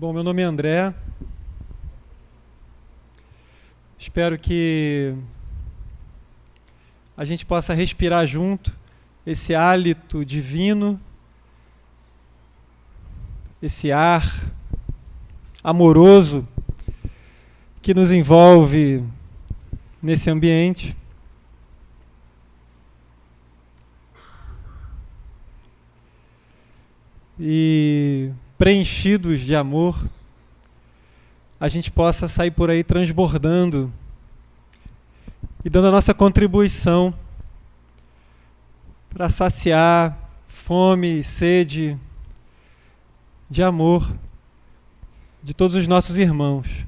Bom, meu nome é André. Espero que a gente possa respirar junto esse hálito divino, esse ar amoroso que nos envolve nesse ambiente. E preenchidos de amor, a gente possa sair por aí transbordando e dando a nossa contribuição para saciar fome e sede de amor de todos os nossos irmãos.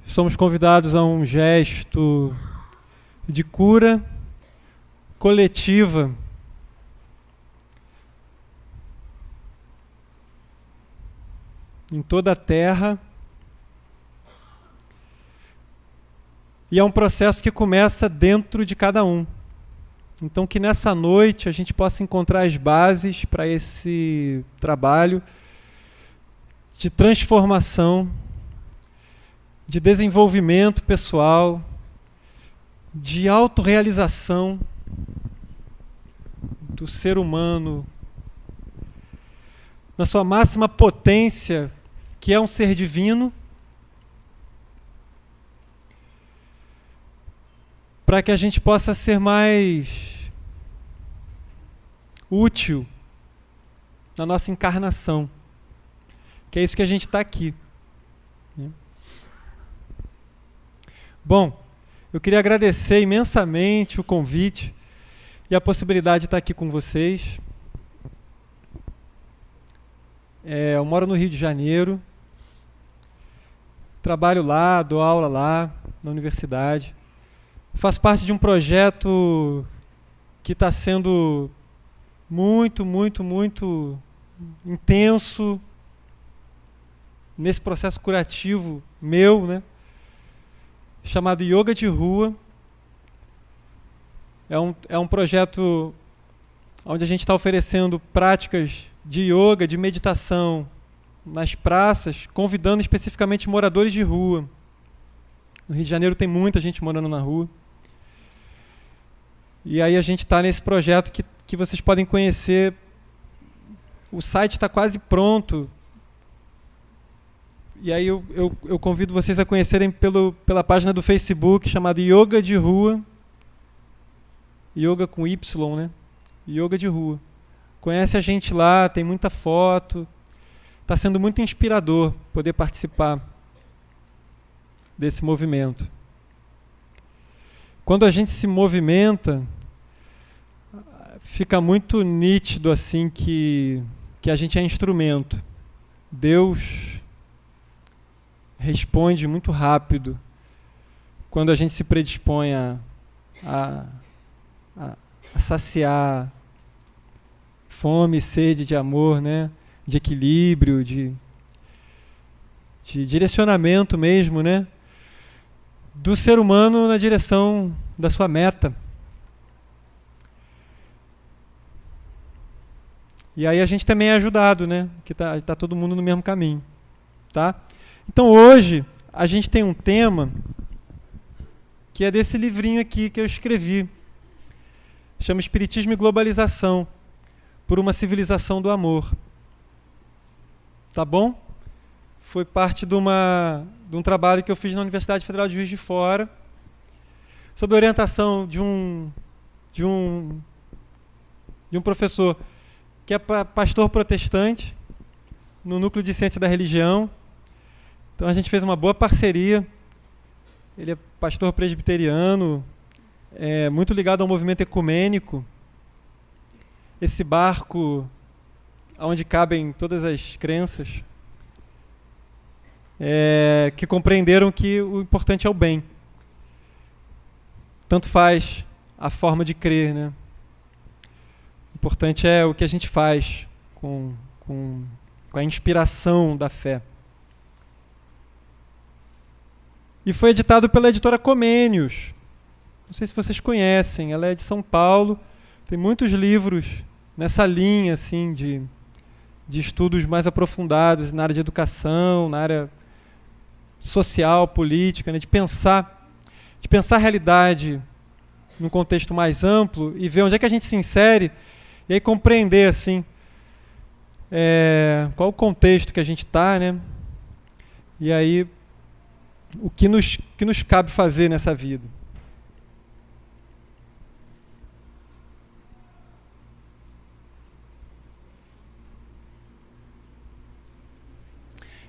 Somos convidados a um gesto de cura coletiva em toda a Terra. E é um processo que começa dentro de cada um. Então que nessa noite a gente possa encontrar as bases para esse trabalho de transformação, de desenvolvimento pessoal, de autorrealização do ser humano na sua máxima potência, que é um ser divino, para que a gente possa ser mais útil na nossa encarnação, que é isso que a gente está aqui. Bom, eu queria agradecer imensamente o convite e a possibilidade de estar aqui com vocês. Eu moro no Rio de Janeiro, trabalho lá, dou aula lá, na universidade. Faço parte de um projeto que está sendo muito intenso nesse processo curativo meu, né? Chamado Yoga de Rua. É um projeto onde a gente está oferecendo práticas de yoga, de meditação nas praças, convidando especificamente moradores de rua. No Rio de Janeiro tem muita gente morando na rua. E aí a gente está nesse projeto que vocês podem conhecer. O site está quase pronto. E aí eu convido vocês a conhecerem pela página do Facebook, chamada Yoga de Rua. Yoga com Y, né? Yoga de Rua. Conhece a gente lá, tem muita foto. Está sendo muito inspirador poder participar desse movimento. Quando a gente se movimenta, fica muito nítido assim que a gente é instrumento. Deus responde muito rápido quando a gente se predispõe a saciar fome, sede de amor, né? De equilíbrio, de direcionamento mesmo, né? Do ser humano na direção da sua meta. E aí a gente também é ajudado, né? Que tá todo mundo no mesmo caminho, tá? Então hoje a gente tem um tema que é desse livrinho aqui que eu escrevi. Chama Espiritismo e Globalização, por uma civilização do amor. Tá bom? Foi parte de um trabalho que eu fiz na Universidade Federal de Juiz de Fora, sob a orientação de um professor que é pastor protestante no Núcleo de Ciência da Religião. Então a gente fez uma boa parceria. Ele é pastor presbiteriano, muito ligado ao movimento ecumênico. Esse barco onde cabem todas as crenças, que compreenderam que o importante é o bem. Tanto faz a forma de crer, né? O importante é o que a gente faz com a inspiração da fé. E foi editado pela editora Comênios. Não sei se vocês conhecem, ela é de São Paulo. Tem muitos livros nessa linha assim, de estudos mais aprofundados na área de educação, na área social, política, né, de pensar a realidade num contexto mais amplo e ver onde é que a gente se insere e aí compreender assim qual o contexto que a gente está, né? E aí o que nos cabe fazer nessa vida.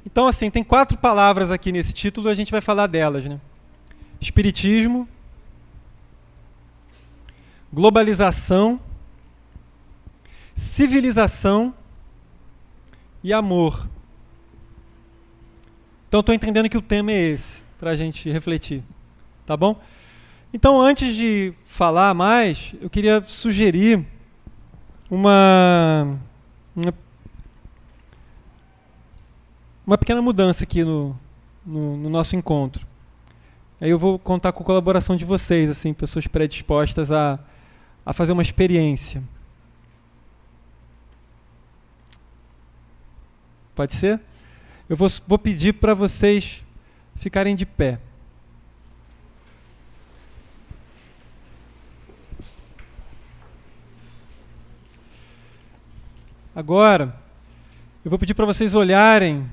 Então, assim, tem 4 palavras aqui nesse título, a gente vai falar delas, né? Espiritismo, globalização, civilização e amor. Então, estou entendendo que o tema é esse, para a gente refletir, tá bom? Então, antes de falar mais, eu queria sugerir uma pequena mudança aqui no nosso encontro. Aí eu vou contar com a colaboração de vocês, assim, pessoas predispostas a fazer uma experiência. Pode ser? Eu vou pedir para vocês ficarem de pé. Agora, eu vou pedir para vocês olharem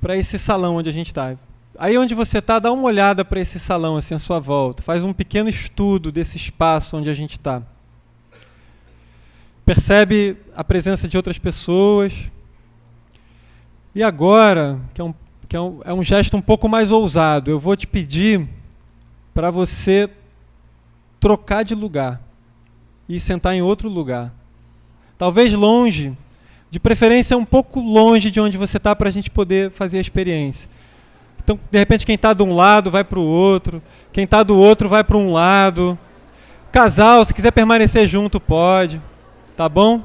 para esse salão onde a gente está. Aí onde você está, dá uma olhada para esse salão assim à sua volta. Faz um pequeno estudo desse espaço onde a gente está. Percebe a presença de outras pessoas. E agora, que é um gesto um pouco mais ousado, eu vou te pedir para você trocar de lugar e sentar em outro lugar. Talvez longe, de preferência um pouco longe de onde você está, para a gente poder fazer a experiência. Então, de repente, quem está de um lado vai para o outro, quem está do outro vai para um lado. Casal, se quiser permanecer junto, pode. Tá bom?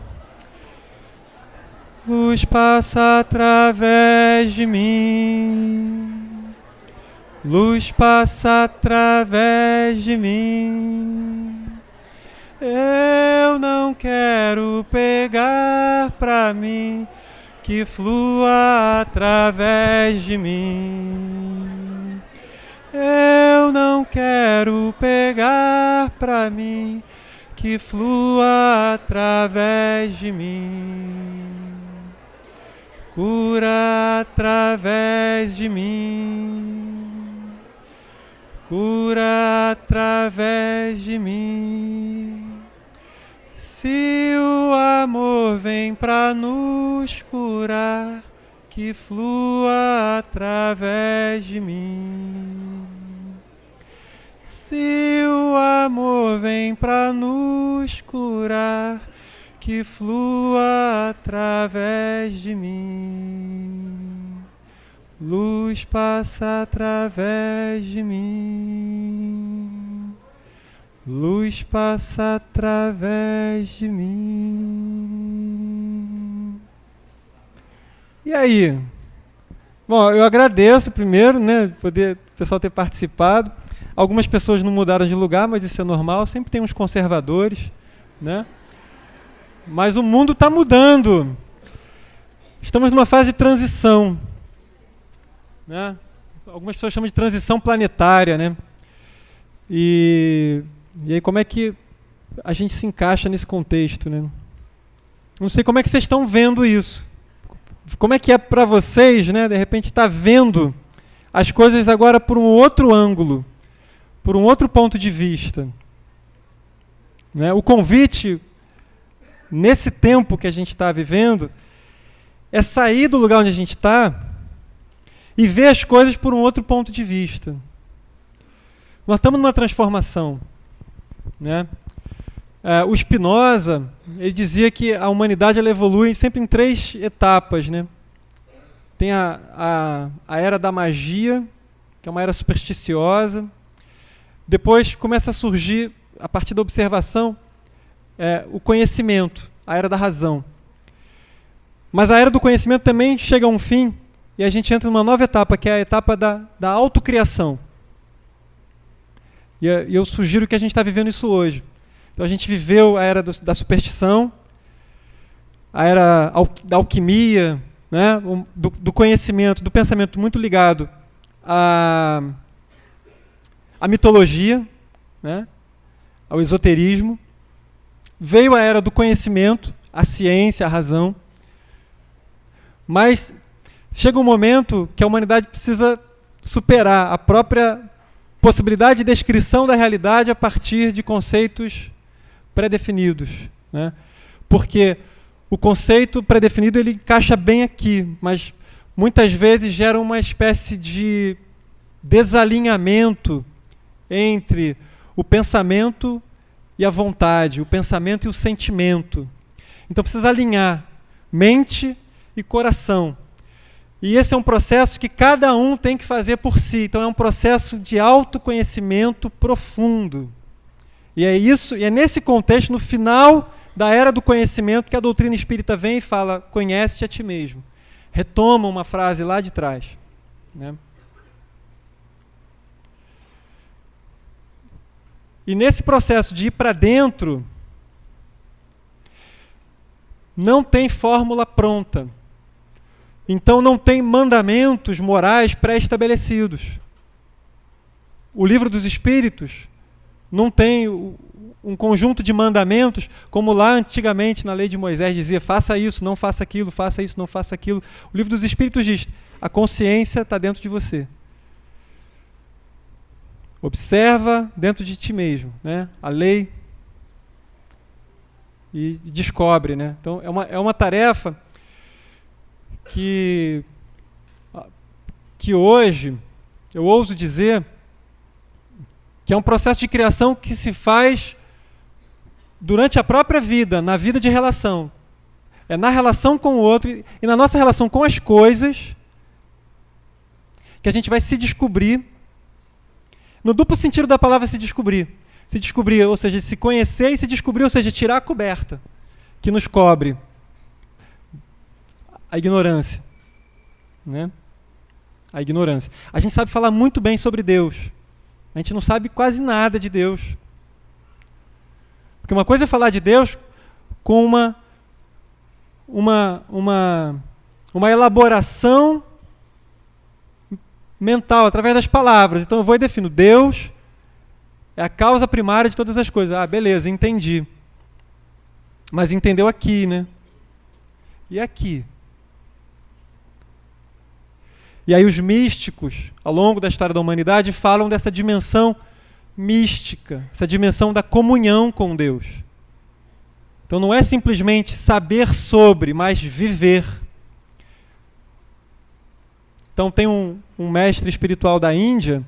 Luz passa através de mim. Luz passa através de mim. Eu não quero pegar pra mim, que flua através de mim. Eu não quero pegar pra mim, que flua através de mim. Cura através de mim. Cura através de mim. Se o amor vem pra nos curar, que flua através de mim. Se o amor vem pra nos curar, que flua através de mim. Luz passa através de mim. Luz passa através de mim. E aí? Bom, eu agradeço primeiro, né, o pessoal ter participado. Algumas pessoas não mudaram de lugar, mas isso é normal. Sempre tem uns conservadores, né? Mas o mundo está mudando. Estamos numa fase de transição, né? Algumas pessoas chamam de transição planetária, né? E aí como é que a gente se encaixa nesse contexto, né? Não sei como é que vocês estão vendo isso. Como é que é para vocês, né? De repente estar vendo as coisas agora por um outro ângulo, por um outro ponto de vista, né? O convite nesse tempo que a gente está vivendo é sair do lugar onde a gente está e ver as coisas por um outro ponto de vista. Nós estamos numa transformação, né? O Spinoza, ele dizia que a humanidade ela evolui sempre em 3 etapas, né? Tem a era da magia, que é uma era supersticiosa. Depois começa a surgir, a partir da observação, o conhecimento, a era da razão. Mas a era do conhecimento também chega a um fim e a gente entra numa nova etapa, que é a etapa da autocriação. E eu sugiro que a gente está vivendo isso hoje. Então a gente viveu a era da superstição, a era da alquimia, né? do conhecimento, do pensamento muito ligado à mitologia, né? Ao esoterismo. Veio a era do conhecimento, a ciência, a razão. Mas chega um momento que a humanidade precisa superar a própria possibilidade de descrição da realidade a partir de conceitos pré-definidos, né? Porque o conceito pré-definido ele encaixa bem aqui, mas muitas vezes gera uma espécie de desalinhamento entre o pensamento e a vontade, o pensamento e o sentimento. Então precisa alinhar mente e coração. E esse é um processo que cada um tem que fazer por si. Então é um processo de autoconhecimento profundo. E é isso, e é nesse contexto, no final da era do conhecimento, que a doutrina espírita vem e fala: conhece-te a ti mesmo. Retoma uma frase lá de trás, né? E nesse processo de ir para dentro, não tem fórmula pronta. Então não tem mandamentos morais pré-estabelecidos. O Livro dos Espíritos não tem um conjunto de mandamentos, como lá antigamente na lei de Moisés dizia: faça isso, não faça aquilo, faça isso, não faça aquilo. O Livro dos Espíritos diz: a consciência está dentro de você. Observa dentro de ti mesmo, né? A lei, e descobre, né? Então é uma tarefa que hoje eu ouso dizer que é um processo de criação que se faz durante a própria vida, na vida de relação. É na relação com o outro e na nossa relação com as coisas que a gente vai se descobrir, no duplo sentido da palavra se descobrir. Se descobrir, ou seja, se conhecer, e se descobrir, ou seja, tirar a coberta que nos cobre a ignorância, né? A ignorância. A gente sabe falar muito bem sobre Deus. A gente não sabe quase nada de Deus. Porque uma coisa é falar de Deus com uma elaboração mental, através das palavras. Então eu vou e defino: Deus é a causa primária de todas as coisas. Ah, beleza, entendi. Mas entendeu aqui, né? E aqui? E aí os místicos, ao longo da história da humanidade, falam dessa dimensão mística, essa dimensão da comunhão com Deus. Então não é simplesmente saber sobre, mas viver. Então tem um mestre espiritual da Índia,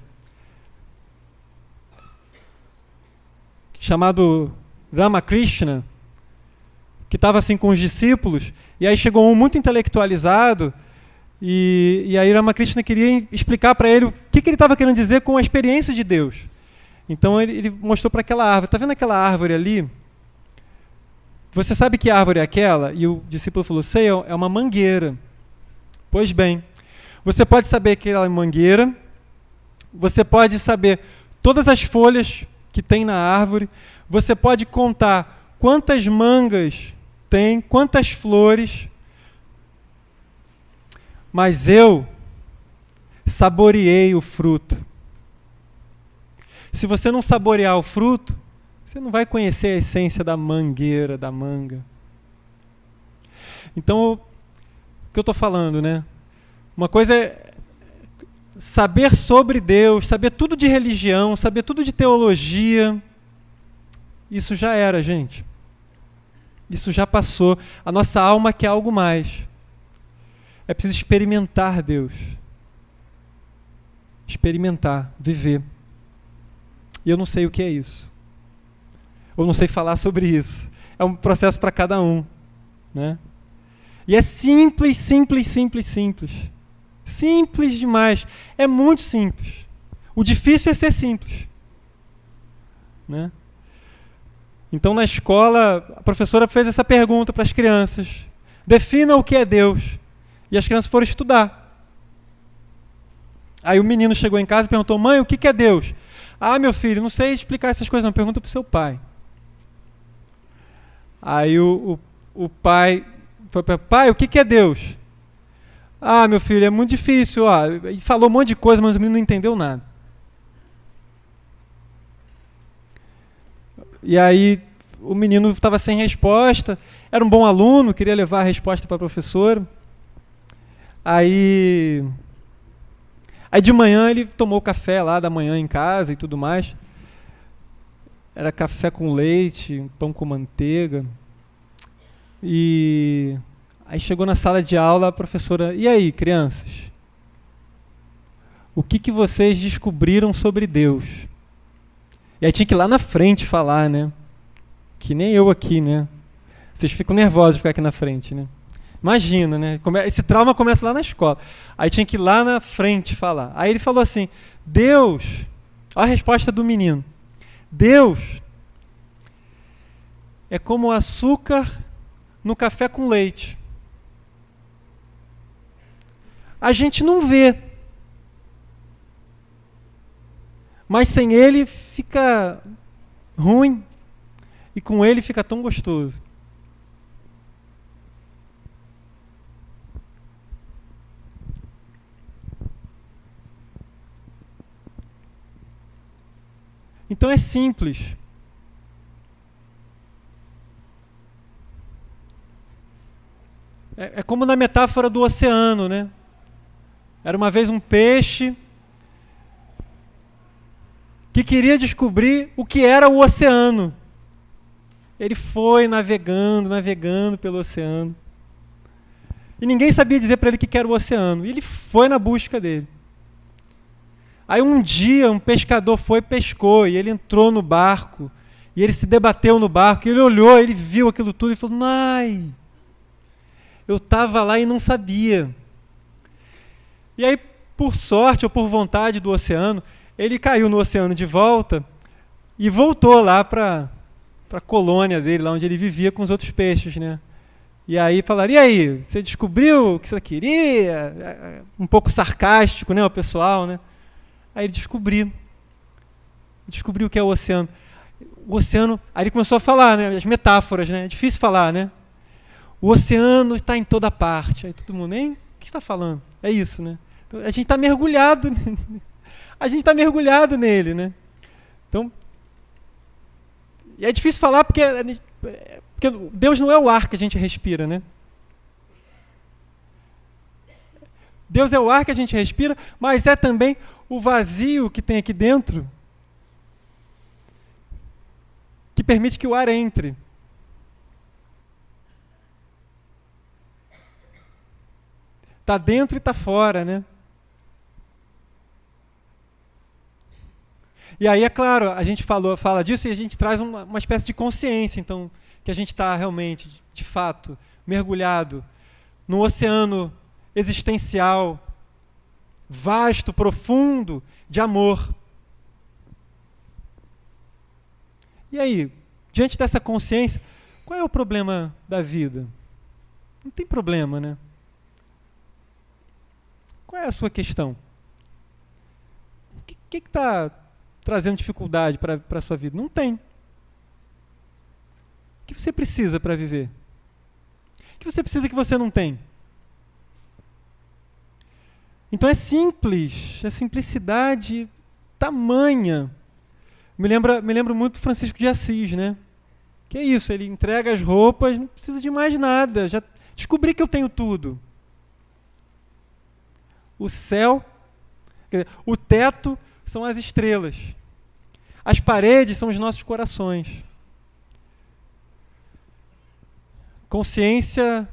chamado Ramakrishna, que estava assim com os discípulos, e aí chegou um muito intelectualizado, e aí Ramakrishna queria explicar para ele o que ele estava querendo dizer com a experiência de Deus. Então ele mostrou para aquela árvore: está vendo aquela árvore ali? Você sabe que árvore é aquela? E o discípulo falou: sei, é uma mangueira. Pois bem, você pode saber que ela é mangueira, você pode saber todas as folhas que tem na árvore, você pode contar quantas mangas tem, quantas flores, mas eu saboreei o fruto. Se você não saborear o fruto, você não vai conhecer a essência da mangueira, da manga. Então, o que eu estou falando, né? Uma coisa é saber sobre Deus, saber tudo de religião, saber tudo de teologia. Isso já era, gente. Isso já passou. A nossa alma quer algo mais. É preciso experimentar Deus. Experimentar, viver. E eu não sei o que é isso. Eu não sei falar sobre isso. É um processo para cada um, né? E é simples, simples, simples, simples. Simples demais. É muito simples. O difícil é ser simples, né? Então, na escola, a professora fez essa pergunta para as crianças: defina o que é Deus. E as crianças foram estudar. Aí o menino chegou em casa e perguntou: mãe, o que é Deus? Ah, meu filho, não sei explicar essas coisas não, pergunta para o seu pai. Aí o pai Pai, o que é Deus? Ah, meu filho, é muito difícil. Ó. E falou um monte de coisa, mas o menino não entendeu nada. E aí o menino estava sem resposta. Era um bom aluno, queria levar a resposta para a professora. Aí de manhã ele tomou café lá da manhã em casa e tudo mais. Era café com leite, pão com manteiga. E aí chegou na sala de aula a professora: e aí, crianças? O que vocês descobriram sobre Deus? E aí tinha que ir lá na frente falar, né? Que nem eu aqui, né? Vocês ficam nervosos de ficar aqui na frente, né? Imagina, né? Esse trauma começa lá na escola. Aí tinha que ir lá na frente falar. Aí ele falou assim: Deus, olha a resposta do menino. Deus é como açúcar no café com leite. A gente não vê. Mas sem ele fica ruim. E com ele fica tão gostoso. Então é simples. É como na metáfora do oceano, né? Era uma vez um peixe que queria descobrir o que era o oceano. Ele foi navegando, navegando pelo oceano. E ninguém sabia dizer para ele o que era o oceano. E ele foi na busca dele. Aí um dia um pescador foi e pescou, e ele entrou no barco, e ele se debateu no barco, e ele olhou, ele viu aquilo tudo e falou: ai, eu estava lá e não sabia. E aí, por sorte ou por vontade do oceano, ele caiu no oceano de volta e voltou lá para a colônia dele, lá onde ele vivia com os outros peixes, né? E aí falaram: e aí, você descobriu o que você queria? Um pouco sarcástico, né, o pessoal, né? Aí ele descobriu o que é o oceano. O oceano, aí ele começou a falar, né, as metáforas, né? É difícil falar, né? O oceano está em toda parte. Aí todo mundo: hein? O que você está falando? É isso, né? Então, a gente está mergulhado, nele, né? Então, e é difícil falar porque Deus não é o ar que a gente respira, né? Deus é o ar que a gente respira, mas é também o vazio que tem aqui dentro, que permite que o ar entre. Está dentro e está fora, né? E aí, é claro, a gente fala disso e a gente traz uma espécie de consciência, então, que a gente está realmente, de fato, mergulhado num oceano existencial, vasto, profundo, de amor. E aí, diante dessa consciência, qual é o problema da vida? Não tem problema, né? Qual é a sua questão? O que está trazendo dificuldade para a sua vida? Não tem. O que você precisa para viver? O que você precisa que você não tem? Então é simples, é simplicidade tamanha. Me lembro muito do Francisco de Assis, né? Que é isso, ele entrega as roupas, não precisa de mais nada, já descobri que eu tenho tudo. O céu, quer dizer, o teto são as estrelas. As paredes são os nossos corações. Consciência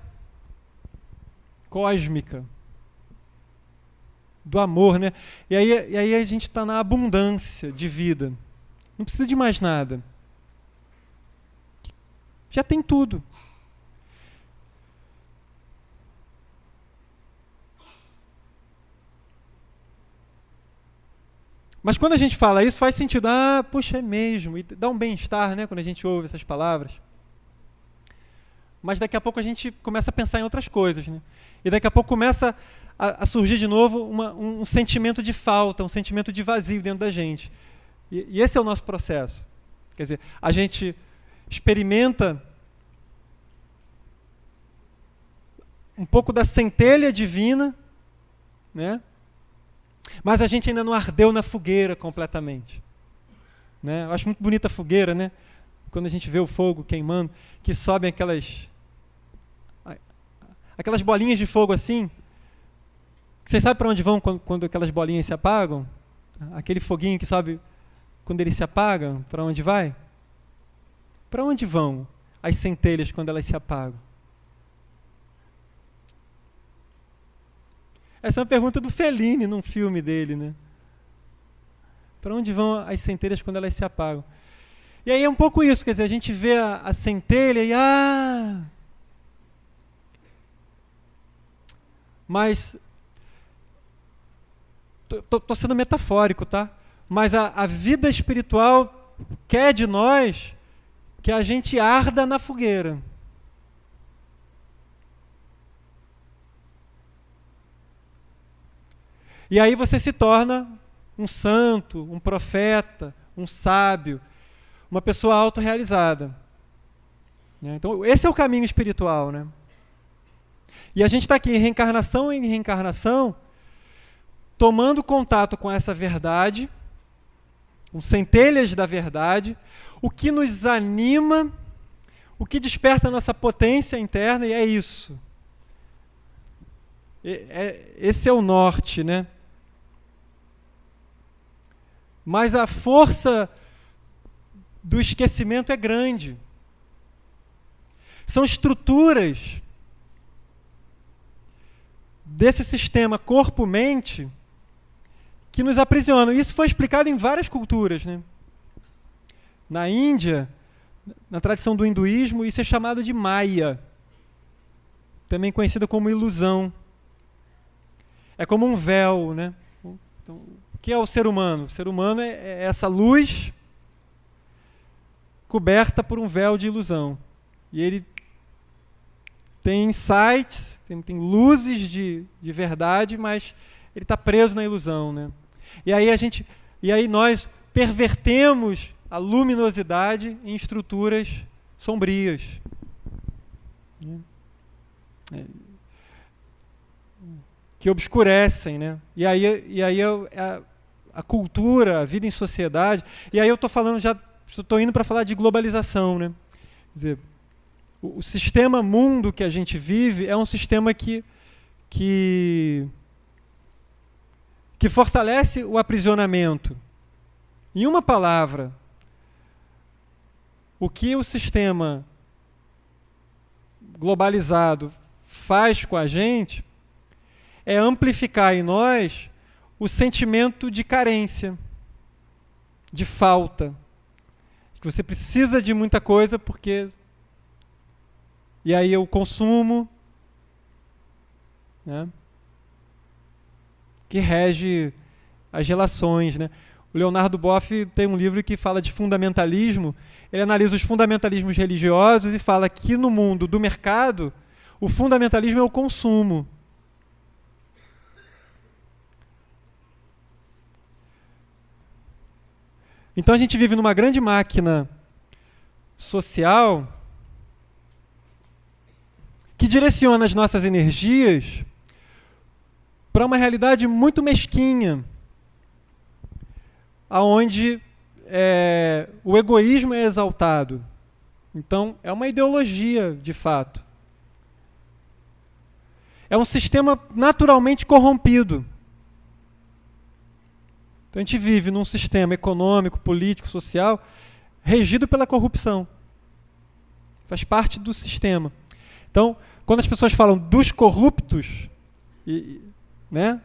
cósmica do amor, né? E aí a gente está na abundância de vida. Não precisa de mais nada. Já tem tudo. Mas quando a gente fala isso, faz sentido. Ah, puxa, é mesmo. E dá um bem-estar, né, quando a gente ouve essas palavras. Mas daqui a pouco a gente começa a pensar em outras coisas, né? E daqui a pouco começa a surgir de novo um sentimento de falta, um sentimento de vazio dentro da gente. E esse é o nosso processo. Quer dizer, a gente experimenta um pouco da centelha divina, né? Mas a gente ainda não ardeu na fogueira completamente, né? Eu acho muito bonita a fogueira, né? Quando a gente vê o fogo queimando, que sobem aquelas bolinhas de fogo assim. Vocês sabem para onde vão quando aquelas bolinhas se apagam? Aquele foguinho que sobe quando eles se apagam, para onde vai? Para onde vão as centelhas quando elas se apagam? Essa é uma pergunta do Fellini num filme dele, né? Para onde vão as centelhas quando elas se apagam? E aí é um pouco isso, quer dizer, a gente vê a centelha e mas tô sendo metafórico, tá? Mas a vida espiritual quer de nós que a gente arda na fogueira. E aí você se torna um santo, um profeta, um sábio, uma pessoa autorrealizada. Então, esse é o caminho espiritual, né? E a gente está aqui, reencarnação em reencarnação, tomando contato com essa verdade, com centelhas da verdade, o que nos anima, o que desperta a nossa potência interna, e é isso. Esse é o norte, né? Mas a força do esquecimento é grande. São estruturas desse sistema corpo-mente que nos aprisionam. Isso foi explicado em várias culturas, né? Na Índia, na tradição do hinduísmo, isso é chamado de Maya, também conhecido como ilusão. É como um véu, né? Então, o que é o ser humano? O ser humano é essa luz coberta por um véu de ilusão. E ele tem insights, tem luzes de verdade, mas ele está preso na ilusão, né? E aí nós pervertemos a luminosidade em estruturas sombrias. Que obscurecem, né? E aí a cultura, a vida em sociedade. E aí eu estou falando estou indo para falar de globalização, né? Quer dizer, o sistema mundo que a gente vive é um sistema que fortalece o aprisionamento. Em uma palavra, o que o sistema globalizado faz com a gente é amplificar em nós o sentimento de carência, de falta, que você precisa de muita coisa porque... E aí o consumo, né, que rege as relações, né? O Leonardo Boff tem um livro que fala de fundamentalismo. Ele analisa os fundamentalismos religiosos e fala que no mundo do mercado, o fundamentalismo é o consumo. Então a gente vive numa grande máquina social que direciona as nossas energias para uma realidade muito mesquinha, aonde o egoísmo é exaltado. Então, é uma ideologia, de fato. É um sistema naturalmente corrompido. Então, a gente vive num sistema econômico, político, social, regido pela corrupção. Faz parte do sistema. Então, quando as pessoas falam dos corruptos, né,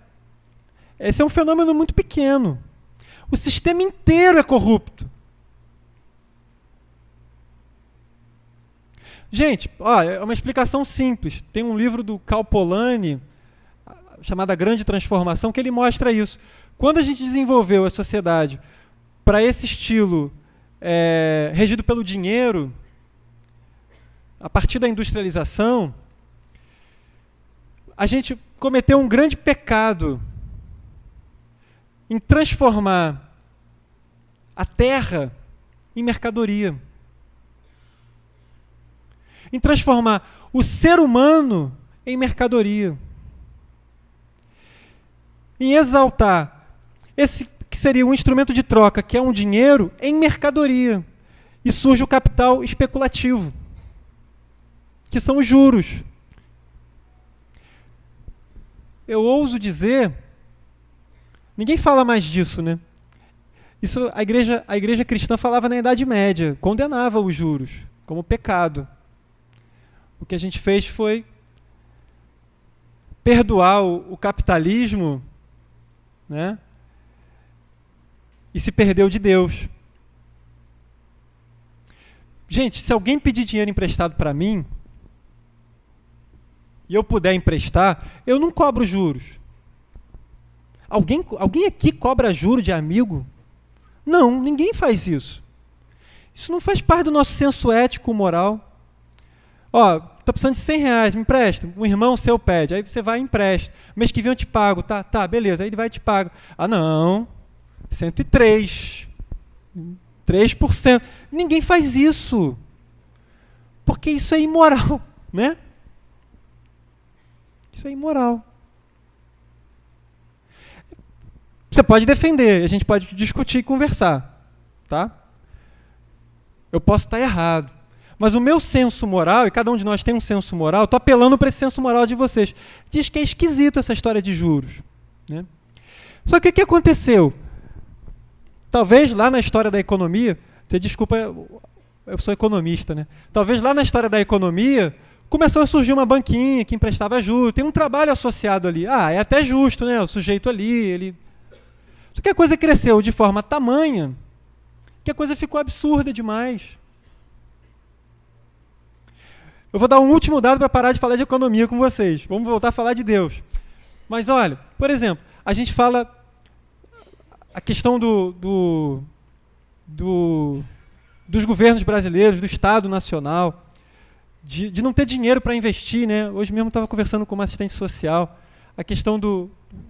esse é um fenômeno muito pequeno. O sistema inteiro é corrupto. Gente, é uma explicação simples. Tem um livro do Cal Polanyi, chamado A Grande Transformação, que ele mostra isso. Quando a gente desenvolveu a sociedade para esse estilo regido pelo dinheiro, a partir da industrialização, a gente cometeu um grande pecado em transformar a terra em mercadoria. Em transformar o ser humano em mercadoria. Em exaltar esse que seria um instrumento de troca, que é um dinheiro, em mercadoria. E surge o capital especulativo, que são os juros. Eu ouso dizer, ninguém fala mais disso, né? Isso a igreja cristã falava na Idade Média, condenava os juros como pecado. O que a gente fez foi perdoar o capitalismo, né? E se perdeu de Deus. Gente, se alguém pedir dinheiro emprestado para mim, e eu puder emprestar, eu não cobro juros. Alguém aqui cobra juro de amigo? Não, ninguém faz isso. Isso não faz parte do nosso senso ético, moral. Ó, estou precisando de R$100, me empresta. Um irmão seu pede, aí você vai e empresta. Mês que vem eu te pago, tá, beleza, aí ele vai e te paga. Ah, não, 103, 3%. Ninguém faz isso, porque isso é imoral, né? Isso é imoral. Você pode defender, a gente pode discutir e conversar, tá? Eu posso estar errado, mas o meu senso moral, e cada um de nós tem um senso moral, estou apelando para esse senso moral de vocês. Diz que é esquisito essa história de juros, né? Só que o que aconteceu? Talvez lá na história da economia, desculpa, eu sou economista, né? Talvez lá na história da economia começou a surgir uma banquinha que emprestava juros, tem um trabalho associado ali. Ah, é até justo, né? O sujeito ali, ele... Só que a coisa cresceu de forma tamanha que a coisa ficou absurda demais. Eu vou dar um último dado para parar de falar de economia com vocês. Vamos voltar a falar de Deus. Mas olha, por exemplo, a gente fala a questão dos governos brasileiros, do Estado Nacional, de não ter dinheiro para investir, né? Hoje mesmo estava conversando com uma assistente social, a questão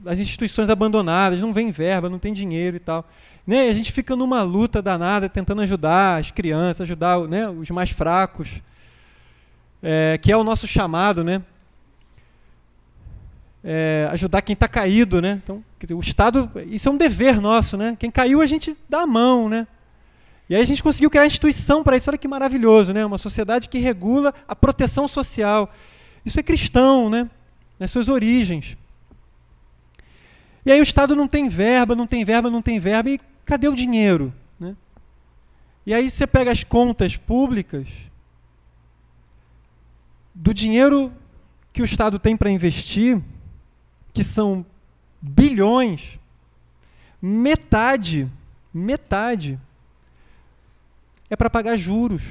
das instituições abandonadas, não vem verba, não tem dinheiro e tal. Né? A gente fica numa luta danada, tentando ajudar as crianças, ajudar, né, os mais fracos, que é o nosso chamado, né? Ajudar quem está caído, né? Então, quer dizer, o Estado, isso é um dever nosso, né? Quem caiu a gente dá a mão, né? E aí a gente conseguiu criar instituição para isso. Olha que maravilhoso, né? Uma sociedade que regula a proteção social. Isso é cristão, né? Nas suas origens. E aí o Estado não tem verba, e cadê o dinheiro, né? E aí você pega as contas públicas do dinheiro que o Estado tem para investir, que são bilhões, metade é para pagar juros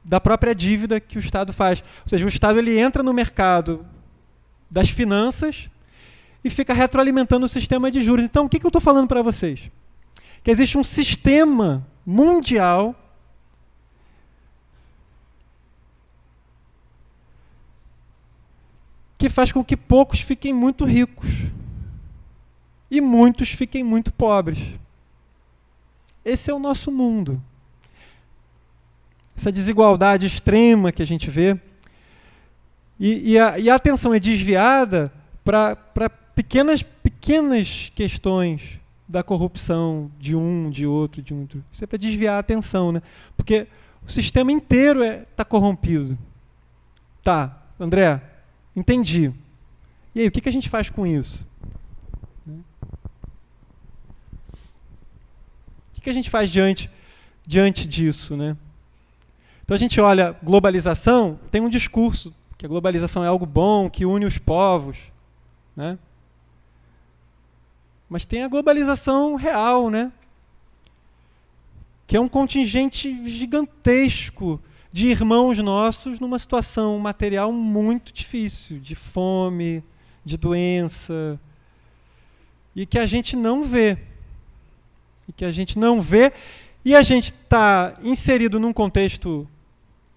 da própria dívida que o Estado faz. Ou seja, o Estado ele entra no mercado das finanças e fica retroalimentando o sistema de juros. Então, o que eu estou falando para vocês? Que existe um sistema mundial que faz com que poucos fiquem muito ricos e muitos fiquem muito pobres. Esse é o nosso mundo. Essa desigualdade extrema que a gente vê. E a atenção é desviada para pequenas questões da corrupção de um, de outro. Isso é para desviar a atenção, né? Porque o sistema inteiro está corrompido. Tá, André, entendi. E aí, o que a gente faz com isso? O que a gente faz diante disso, né? Então a gente olha globalização, tem um discurso que a globalização é algo bom, que une os povos, né? Mas tem a globalização real, né? Que é um contingente gigantesco de irmãos nossos numa situação material muito difícil, de fome, de doença, e que a gente não vê. E a gente está inserido num contexto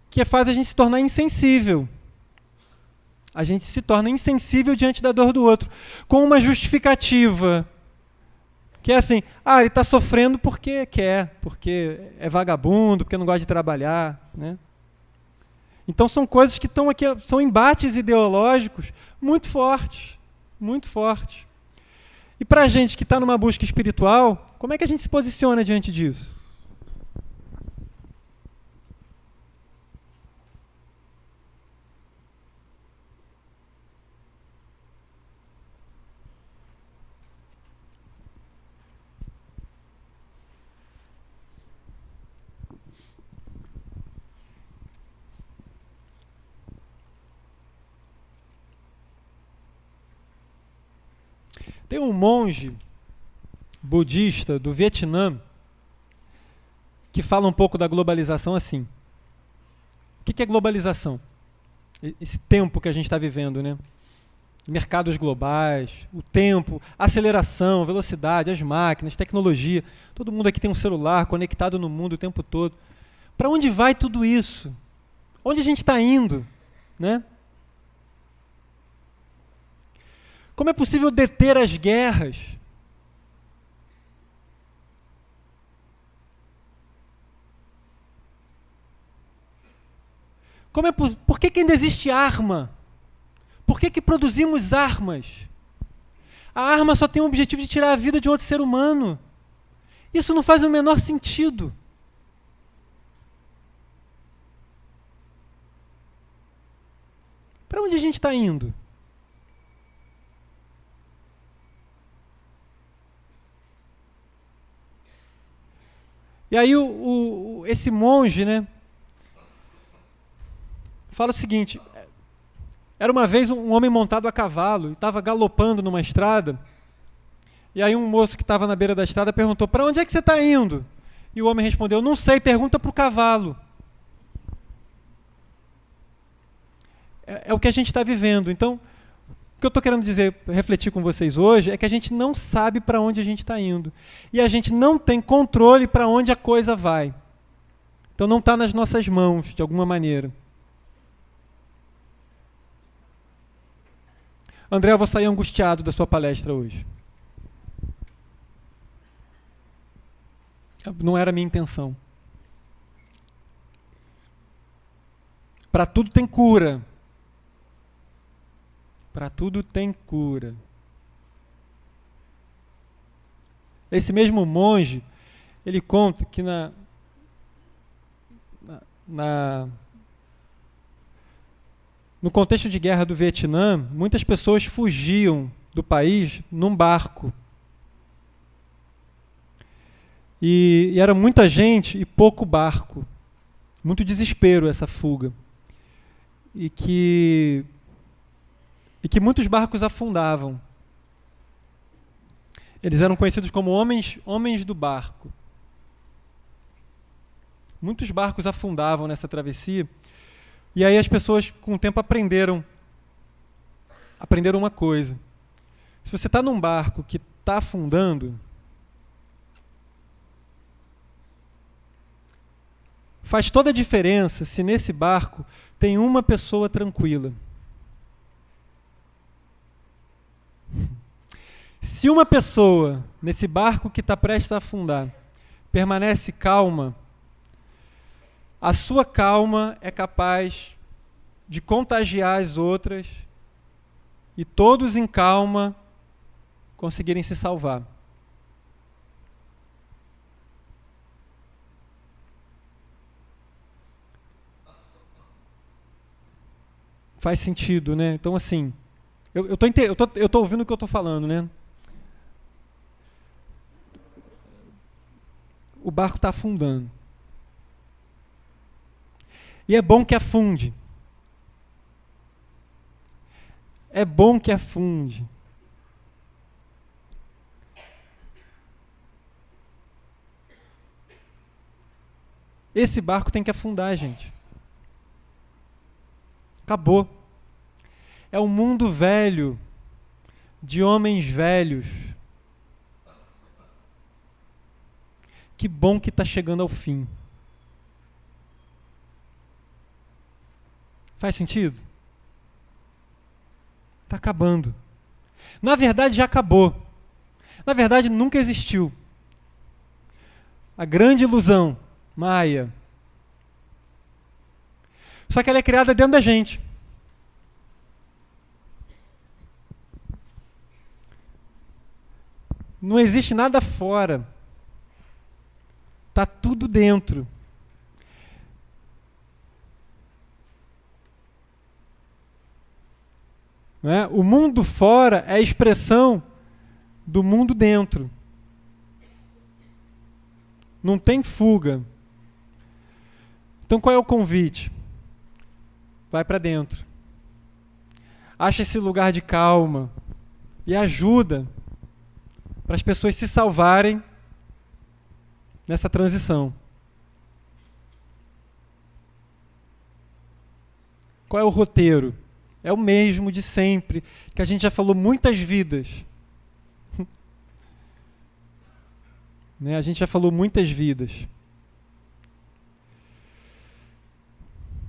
que faz a gente se tornar insensível. A gente se torna insensível diante da dor do outro, com uma justificativa, que é assim, ele está sofrendo porque quer, porque é vagabundo, porque não gosta de trabalhar, né? Então são coisas que estão aqui, são embates ideológicos muito fortes, muito fortes. E para a gente que está numa busca espiritual, como é que a gente se posiciona diante disso? Tem um monge budista do Vietnã que fala um pouco da globalização assim. O que é globalização? Esse tempo que a gente está vivendo, né? Mercados globais, o tempo, aceleração, velocidade, as máquinas, tecnologia. Todo mundo aqui tem um celular conectado no mundo o tempo todo. Para onde vai tudo isso? Onde a gente está indo, né? Como é possível deter as guerras? Por que ainda existe arma? Por que produzimos armas? A arma só tem o objetivo de tirar a vida de outro ser humano. Isso não faz o menor sentido. Para onde a gente está indo? E aí esse monge, né, fala o seguinte: era uma vez um homem montado a cavalo e estava galopando numa estrada. E aí um moço que estava na beira da estrada perguntou: para onde é que você está indo? E o homem respondeu: não sei, pergunta para o cavalo. É o que a gente está vivendo. Então, o que eu estou querendo dizer, refletir com vocês hoje, é que a gente não sabe para onde a gente está indo. E a gente não tem controle para onde a coisa vai. Então não está nas nossas mãos, de alguma maneira. André, eu vou sair angustiado da sua palestra hoje. Não era a minha intenção. Para tudo tem cura. Para tudo tem cura. Esse mesmo monge, ele conta que no contexto de guerra do Vietnã, muitas pessoas fugiam do país num barco. E era muita gente e pouco barco. Muito desespero essa fuga. E que muitos barcos afundavam. Eles eram conhecidos como homens do barco. Muitos barcos afundavam nessa travessia. E aí as pessoas, com o tempo, aprenderam uma coisa. Se você está num barco que está afundando, faz toda a diferença se nesse barco tem uma pessoa tranquila. Se uma pessoa, nesse barco que está prestes a afundar, permanece calma, a sua calma é capaz de contagiar as outras e todos em calma conseguirem se salvar. Faz sentido, né? Então, assim, eu tô ouvindo o que eu estou falando, né? O barco está afundando. E é bom que afunde. É bom que afunde. Esse barco tem que afundar, gente. Acabou. É um mundo velho, de homens velhos. Que bom que está chegando ao fim. Faz sentido? Está acabando. Na verdade, já acabou. Na verdade, nunca existiu. A grande ilusão, Maia. Só que ela é criada dentro da gente. Não existe nada fora. Está tudo dentro. Né? O mundo fora é a expressão do mundo dentro. Não tem fuga. Então qual é o convite? Vai para dentro. Acha esse lugar de calma e ajuda para as pessoas se salvarem nessa transição. Qual é o roteiro? É o mesmo de sempre, que a gente já falou muitas vidas. Né? A gente já falou muitas vidas.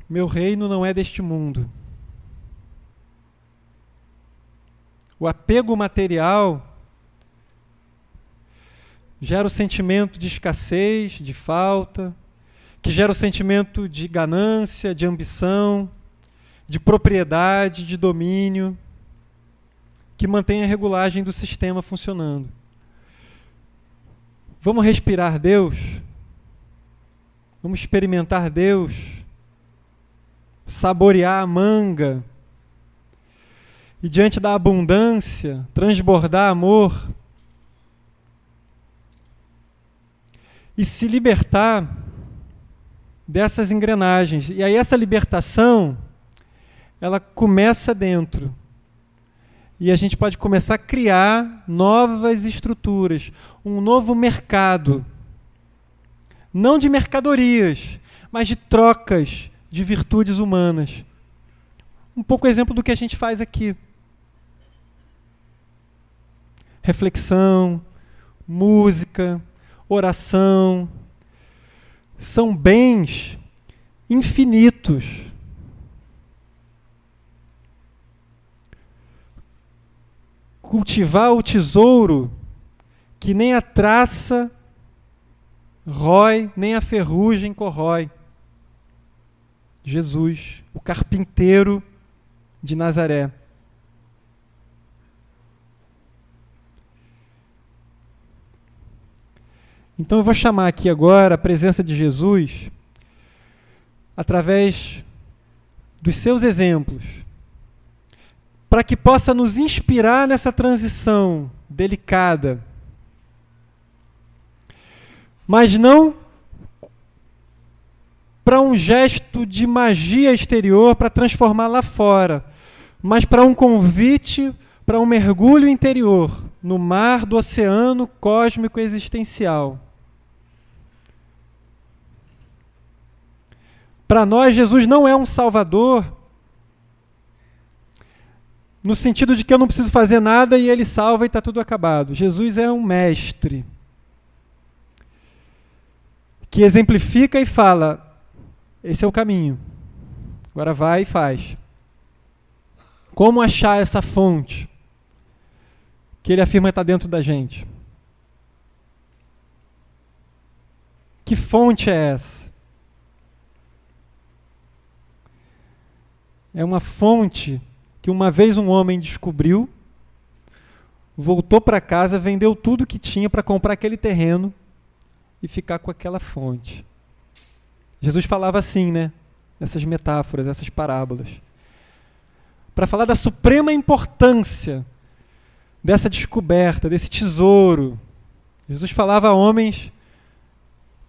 Meu reino não é deste mundo. O apego material gera o sentimento de escassez, de falta, que gera o sentimento de ganância, de ambição, de propriedade, de domínio, que mantém a regulagem do sistema funcionando. Vamos respirar Deus? Vamos experimentar Deus? Saborear a manga? E diante da abundância, transbordar amor? E se libertar dessas engrenagens. E aí essa libertação, ela começa dentro. E a gente pode começar a criar novas estruturas, um novo mercado. Não de mercadorias, mas de trocas de virtudes humanas. Um pouco exemplo do que a gente faz aqui. Reflexão, música, oração, são bens infinitos. Cultivar o tesouro que nem a traça rói, nem a ferrugem corrói. Jesus, o carpinteiro de Nazaré. Então eu vou chamar aqui agora a presença de Jesus através dos seus exemplos, para que possa nos inspirar nessa transição delicada. Mas não para um gesto de magia exterior para transformar lá fora, mas para um convite, para um mergulho interior no mar do oceano cósmico existencial. Para nós, Jesus não é um salvador no sentido de que eu não preciso fazer nada e ele salva e está tudo acabado. Jesus é um mestre que exemplifica e fala: esse é o caminho, agora vai e faz. Como achar essa fonte que ele afirma estar dentro da gente? Que fonte é essa? É uma fonte que uma vez um homem descobriu, voltou para casa, vendeu tudo que tinha para comprar aquele terreno e ficar com aquela fonte. Jesus falava assim, né? Essas metáforas, essas parábolas. Para falar da suprema importância dessa descoberta, desse tesouro. Jesus falava a homens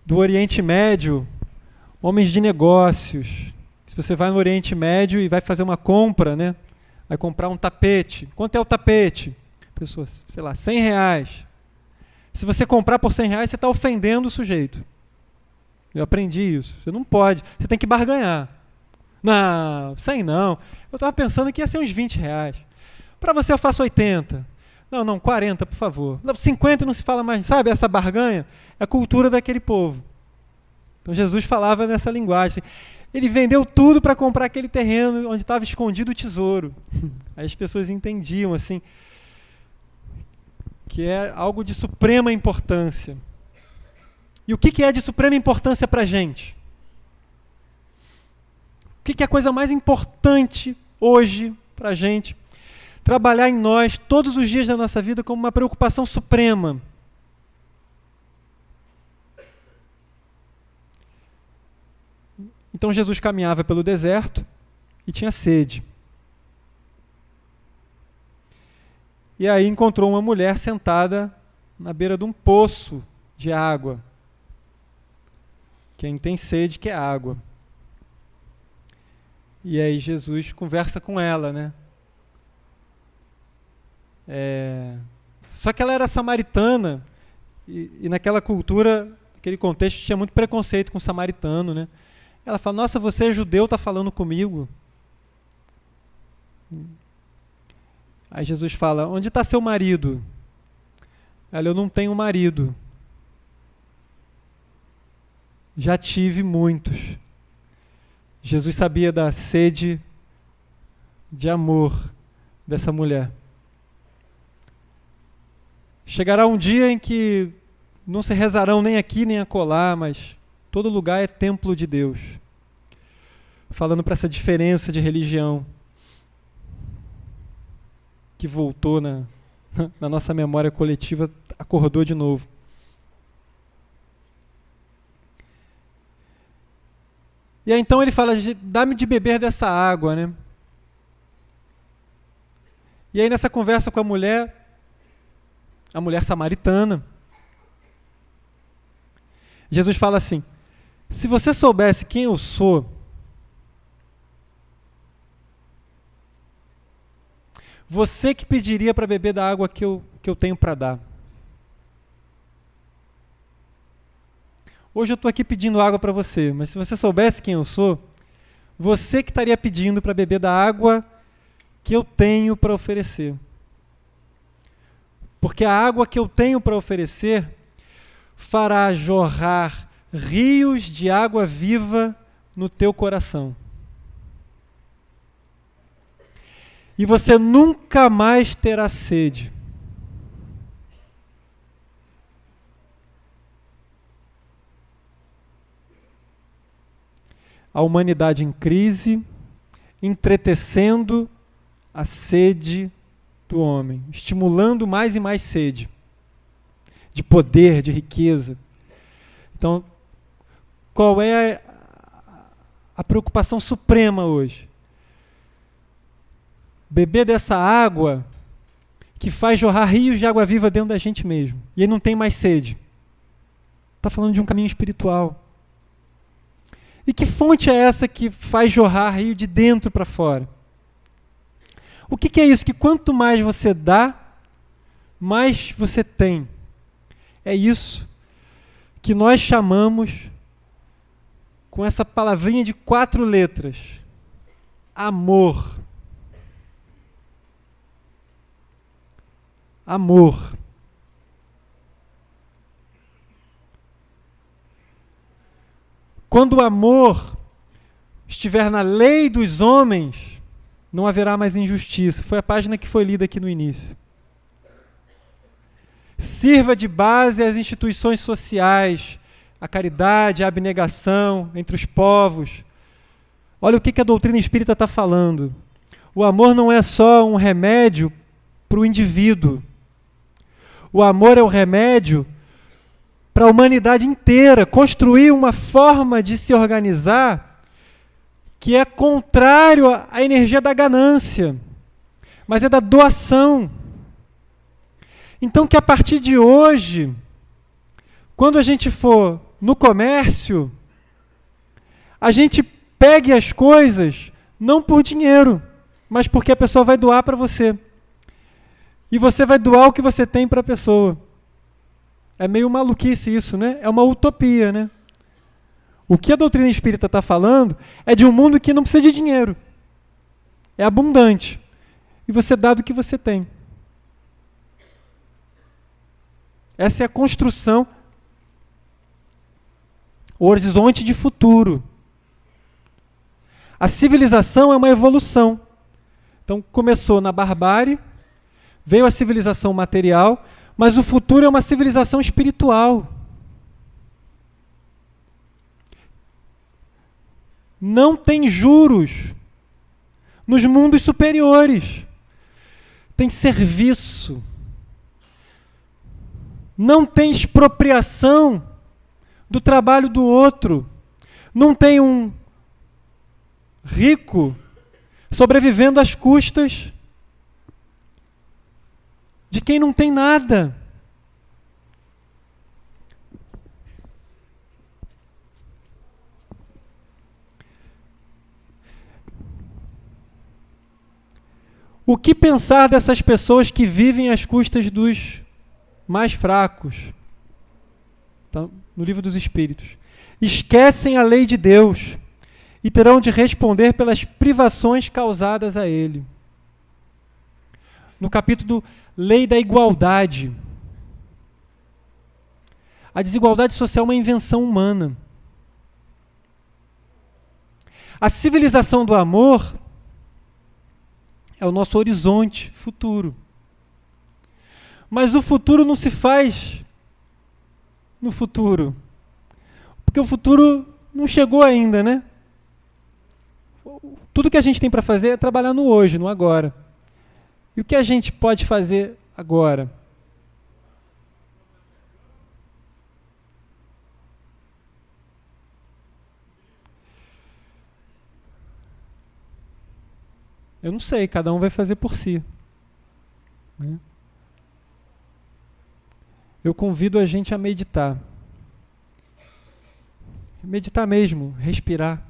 do Oriente Médio, homens de negócios. Se você vai no Oriente Médio e vai fazer uma compra, né? Vai comprar um tapete. Quanto é o tapete? Pessoa, sei lá, R$100. Se você comprar por R$100, você está ofendendo o sujeito. Eu aprendi isso. Você não pode. Você tem que barganhar. Não, 100 não. Eu estava pensando que ia ser uns R$20. Para você eu faço 80. Não, 40, por favor. 50 não se fala mais. Sabe, essa barganha é a cultura daquele povo. Então Jesus falava nessa linguagem. Ele vendeu tudo para comprar aquele terreno onde estava escondido o tesouro. Aí as pessoas entendiam assim que é algo de suprema importância. E o que é de suprema importância para a gente? que é a coisa mais importante hoje para a gente? Trabalhar em nós, todos os dias da nossa vida, como uma preocupação suprema. Então Jesus caminhava pelo deserto e tinha sede. E aí encontrou uma mulher sentada na beira de um poço de água. Quem tem sede quer água. E aí Jesus conversa com ela, né? Só que ela era samaritana e naquela cultura, naquele contexto, tinha muito preconceito com o samaritano, né? Ela fala, nossa, você é judeu, está falando comigo? Aí Jesus fala, onde está seu marido? Ela, eu não tenho marido. Já tive muitos. Jesus sabia da sede de amor dessa mulher. Chegará um dia em que não se rezarão nem aqui nem acolá, mas todo lugar é templo de Deus. Falando para essa diferença de religião que voltou na nossa memória coletiva, acordou de novo. E aí então ele fala, dá-me de beber dessa água, né? E aí nessa conversa com a mulher samaritana, Jesus fala assim, se você soubesse quem eu sou, você que pediria para beber da água que eu tenho para dar. Hoje eu estou aqui pedindo água para você, mas se você soubesse quem eu sou, você que estaria pedindo para beber da água que eu tenho para oferecer. Porque a água que eu tenho para oferecer fará jorrar rios de água viva no teu coração. E você nunca mais terá sede. A humanidade em crise, entretecendo a sede do homem, estimulando mais e mais sede, de poder, de riqueza. Então, qual é a preocupação suprema hoje? Beber dessa água que faz jorrar rios de água viva dentro da gente mesmo. E aí não tem mais sede. Está falando de um caminho espiritual. E que fonte é essa que faz jorrar rio de dentro para fora? O que é isso? Que quanto mais você dá, mais você tem. É isso que nós chamamos, com essa palavrinha de 4 letras, amor. Amor. Quando o amor estiver na lei dos homens, não haverá mais injustiça. Foi a página que foi lida aqui no início. Sirva de base às instituições sociais, a caridade, a abnegação entre os povos. Olha o que a doutrina espírita está falando. O amor não é só um remédio para o indivíduo. O amor é o remédio para a humanidade inteira, construir uma forma de se organizar que é contrário à energia da ganância, mas é da doação. Então que a partir de hoje, quando a gente for no comércio, a gente pegue as coisas não por dinheiro, mas porque a pessoa vai doar para você. E você vai doar o que você tem para a pessoa. É meio maluquice isso, né? É uma utopia, né? O que a doutrina espírita está falando é de um mundo que não precisa de dinheiro. É abundante. E você dá do que você tem. Essa é a construção, o horizonte de futuro. A civilização é uma evolução. Então começou na barbárie, veio a civilização material, mas o futuro é uma civilização espiritual. não tem juros nos mundos superiores. Tem serviço. Não tem expropriação do trabalho do outro. Não tem um rico sobrevivendo às custas de quem não tem nada. O que pensar dessas pessoas que vivem às custas dos mais fracos? Tá no Livro dos Espíritos. Esquecem a lei de Deus e terão de responder pelas privações causadas a ele. No capítulo Lei da Igualdade. A desigualdade social é uma invenção humana. A civilização do amor é o nosso horizonte futuro. Mas o futuro não se faz no futuro. Porque o futuro não chegou ainda, né? Tudo que a gente tem para fazer é trabalhar no hoje, no agora. E o que a gente pode fazer agora? Eu não sei, cada um vai fazer por si. Né? Eu convido a gente a meditar. Meditar mesmo, respirar.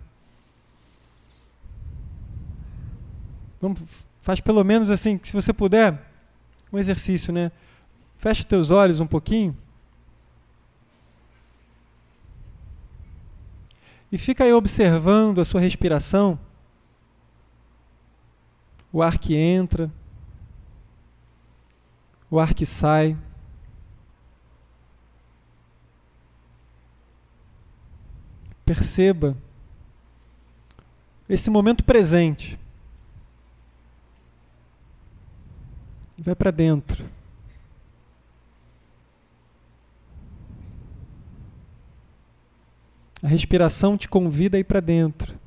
Faz pelo menos assim, se você puder, um exercício, né? Fecha os teus olhos um pouquinho. E fica aí observando a sua respiração. O ar que entra, o ar que sai. Perceba esse momento presente. E vai para dentro. A respiração te convida a ir para dentro.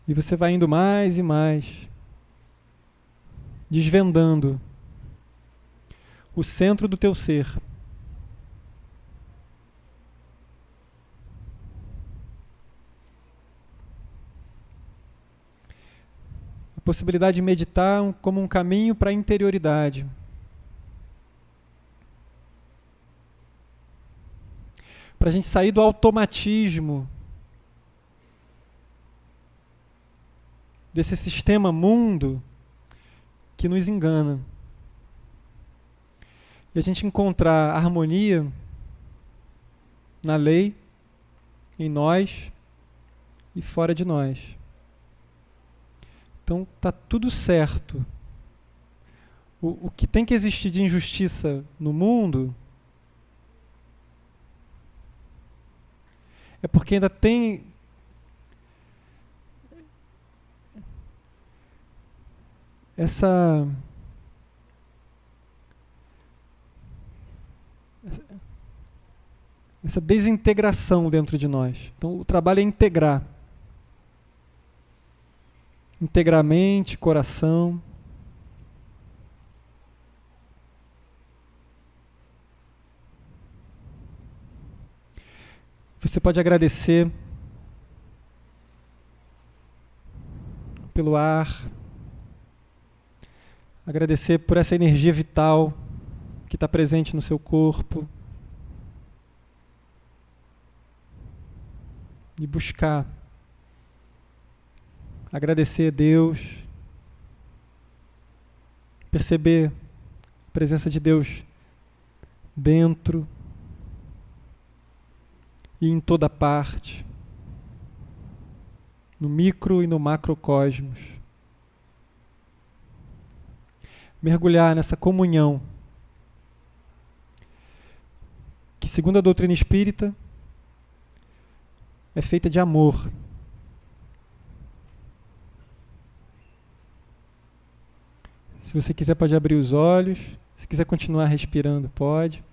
E você vai indo mais e mais, desvendando o centro do teu ser. A possibilidade de meditar como um caminho para a interioridade. Para a gente sair do automatismo desse sistema mundo que nos engana. E a gente encontrar harmonia na lei, em nós e fora de nós. Então está tudo certo. O que tem que existir de injustiça no mundo é porque ainda tem essa desintegração dentro de nós. Então o trabalho é integrar. Integrar mente, coração. Você pode agradecer pelo ar, agradecer por essa energia vital que está presente no seu corpo. E buscar. Agradecer a Deus. Perceber a presença de Deus dentro e em toda parte. No micro e no macrocosmos. Mergulhar nessa comunhão que, segundo a doutrina espírita, é feita de amor. Se você quiser, pode abrir os olhos. Se quiser continuar respirando, pode.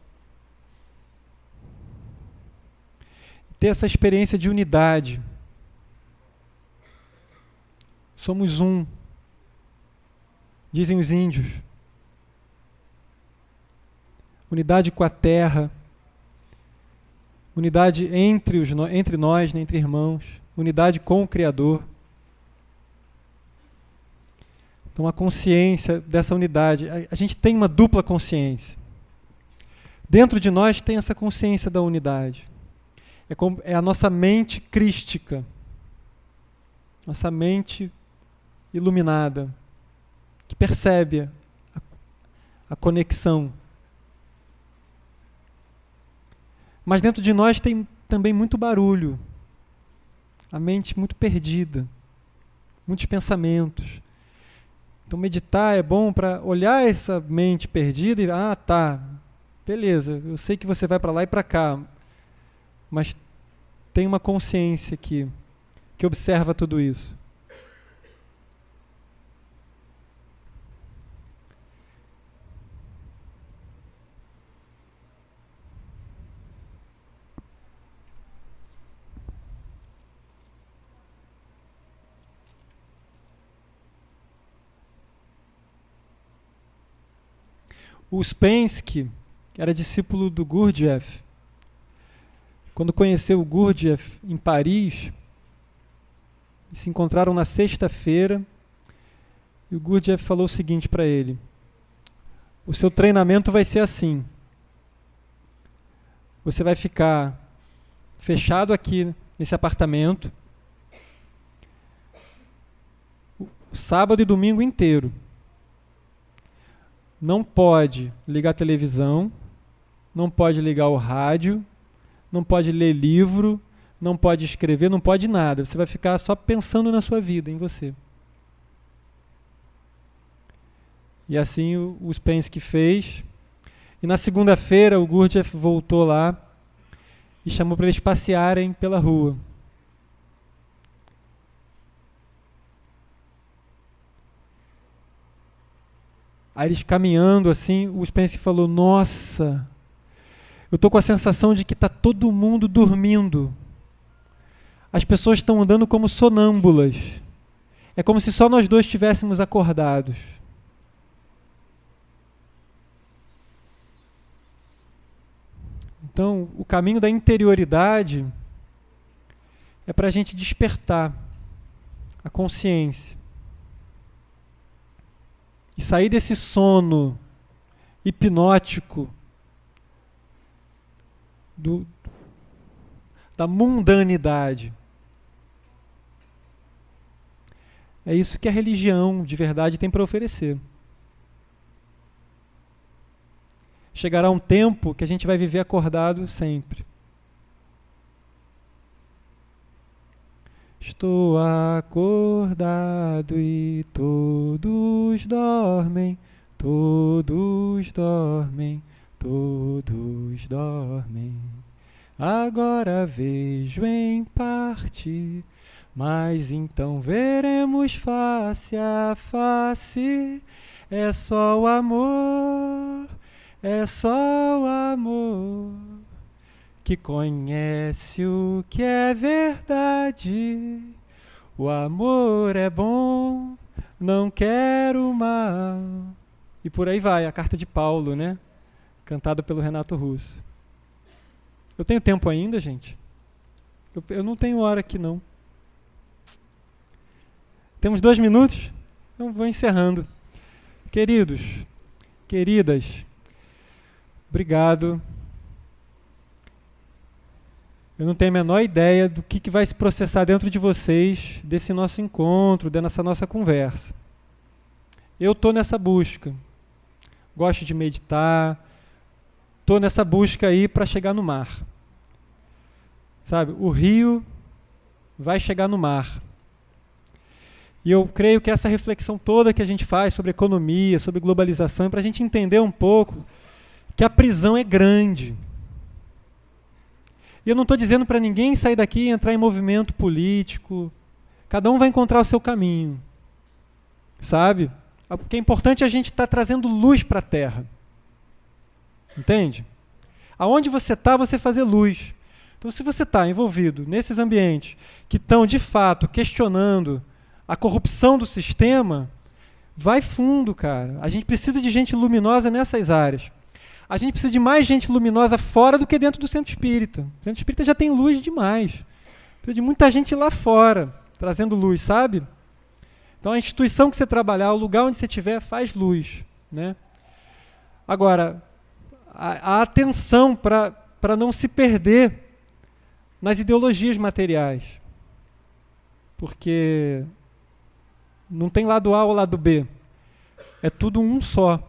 ter essa experiência de unidade. Somos um, dizem os índios. Unidade com a terra, unidade entre nós, né, entre irmãos, unidade com o Criador. Então a consciência dessa unidade, a gente tem uma dupla consciência. Dentro de nós tem essa consciência da unidade. É a nossa mente crística, nossa mente iluminada, que percebe a conexão. Mas dentro de nós tem também muito barulho, a mente muito perdida, muitos pensamentos. Então meditar é bom para olhar essa mente perdida e, tá, beleza, eu sei que você vai para lá e para cá, mas tem uma consciência que observa tudo isso. O Ouspensky era discípulo do Gurdjieff. Quando conheceu o Gurdjieff em Paris, se encontraram na sexta-feira, e o Gurdjieff falou o seguinte para ele: o seu treinamento vai ser assim. Você vai ficar fechado aqui nesse apartamento, sábado e domingo inteiro. Não pode ligar a televisão, não pode ligar o rádio, não pode ler livro, não pode escrever, não pode nada. Você vai ficar só pensando na sua vida, em você. E assim o Ouspensky fez. E na segunda-feira o Gurdjieff voltou lá e chamou para eles passearem pela rua. Aí eles caminhando assim, o Ouspensky falou: nossa, eu estou com a sensação de que está todo mundo dormindo. As pessoas estão andando como sonâmbulas. É como se só nós dois estivéssemos acordados. Então, o caminho da interioridade é para a gente despertar a consciência. E sair desse sono hipnótico da mundanidade. É isso que a religião de verdade tem para oferecer. Chegará um tempo que a gente vai viver acordado sempre. Estou acordado e todos dormem, todos dormem, todos dormem. Agora vejo em parte, mas então veremos face a face. É só o amor, é só o amor que conhece o que é verdade. O amor é bom, não quero mal. E por aí vai, a carta de Paulo, né? Cantada pelo Renato Russo. Eu tenho tempo ainda, gente? Eu não tenho hora aqui, não. Temos 2 minutos? Então vou encerrando. Queridos, queridas, obrigado. Eu não tenho a menor ideia do que vai se processar dentro de vocês desse nosso encontro, dessa nossa conversa. Eu estou nessa busca. Gosto de meditar. Estou nessa busca aí para chegar no mar. Sabe, o rio vai chegar no mar. E eu creio que essa reflexão toda que a gente faz sobre economia, sobre globalização, é para a gente entender um pouco que a prisão é grande. E eu não estou dizendo para ninguém sair daqui e entrar em movimento político. Cada um vai encontrar o seu caminho. Sabe? O que é importante é a gente estar trazendo luz para a Terra. Entende? Aonde você está, você fazer luz. Então, se você está envolvido nesses ambientes que estão, de fato, questionando a corrupção do sistema, vai fundo, cara. A gente precisa de gente luminosa nessas áreas. A gente precisa de mais gente luminosa fora do que dentro do centro espírita. O centro espírita já tem luz demais. Precisa de muita gente lá fora, trazendo luz, sabe? Então, a instituição que você trabalhar, o lugar onde você estiver, faz luz, né? Agora, a atenção para não se perder nas ideologias materiais. Porque não tem lado A ou lado B. É tudo um só.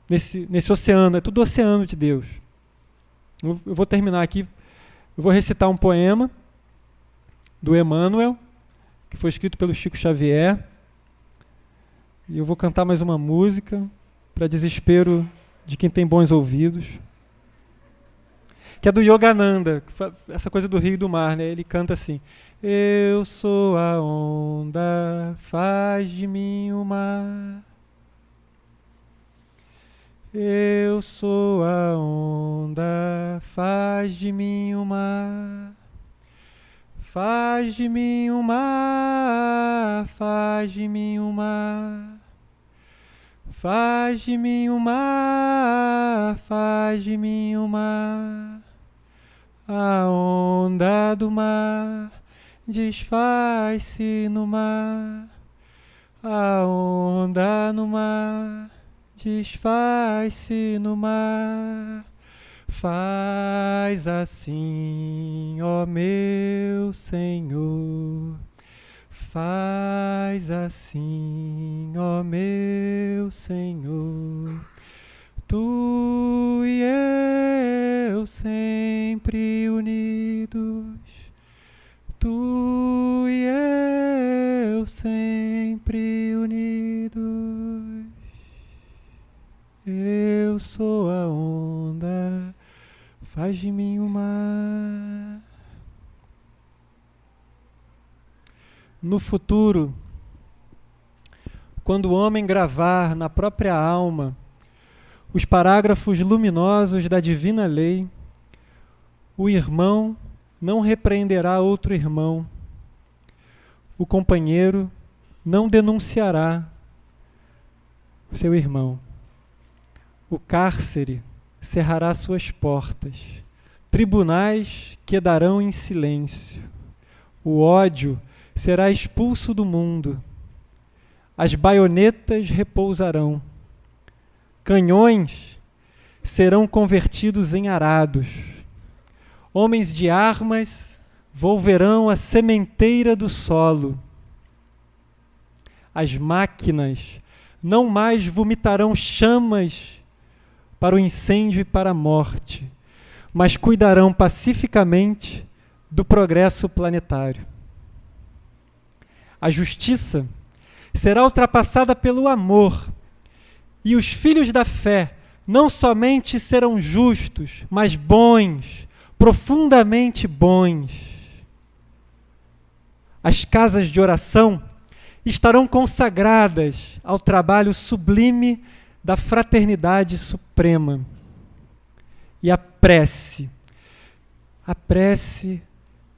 Nesse oceano, é tudo oceano de Deus. Eu vou terminar aqui. Eu vou recitar um poema do Emmanuel, que foi escrito pelo Chico Xavier. E eu vou cantar mais uma música, para desespero de quem tem bons ouvidos, que é do Yogananda, essa coisa do rio e do mar, né? Ele canta assim: eu sou a onda, faz de mim o mar. Eu sou a onda, faz de mim o mar. Faz de mim o mar, faz de mim o mar. Faz de mim o mar, faz de mim o mar. A onda do mar desfaz-se no mar. A onda no mar desfaz-se no mar. Faz assim, ó meu Senhor. Faz assim, ó meu Senhor. Tu e eu sempre unidos. Tu e eu sempre unidos. Eu sou a onda, faz de mim o mar. No futuro, quando o homem gravar na própria alma os parágrafos luminosos da divina lei, o irmão não repreenderá outro irmão, o companheiro não denunciará seu irmão. O cárcere cerrará suas portas, tribunais quedarão em silêncio, o ódio será expulso do mundo, as baionetas repousarão, canhões serão convertidos em arados, homens de armas volverão à sementeira do solo, as máquinas não mais vomitarão chamas para o incêndio e para a morte, mas cuidarão pacificamente do progresso planetário. A justiça será ultrapassada pelo amor, e os filhos da fé não somente serão justos, mas bons, profundamente bons. As casas de oração estarão consagradas ao trabalho sublime da fraternidade suprema. E a prece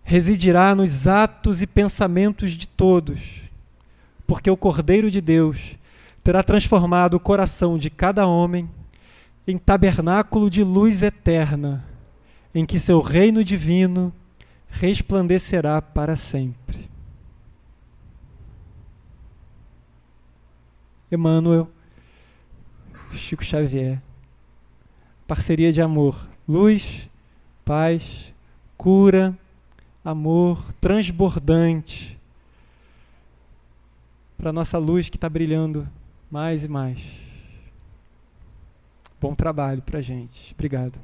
residirá nos atos e pensamentos de todos, porque o Cordeiro de Deus terá transformado o coração de cada homem em tabernáculo de luz eterna, em que seu reino divino resplandecerá para sempre. Emmanuel, Chico Xavier. Parceria de amor, luz, paz, cura, amor transbordante para a nossa luz que está brilhando mais e mais. Bom trabalho para a gente. Obrigado.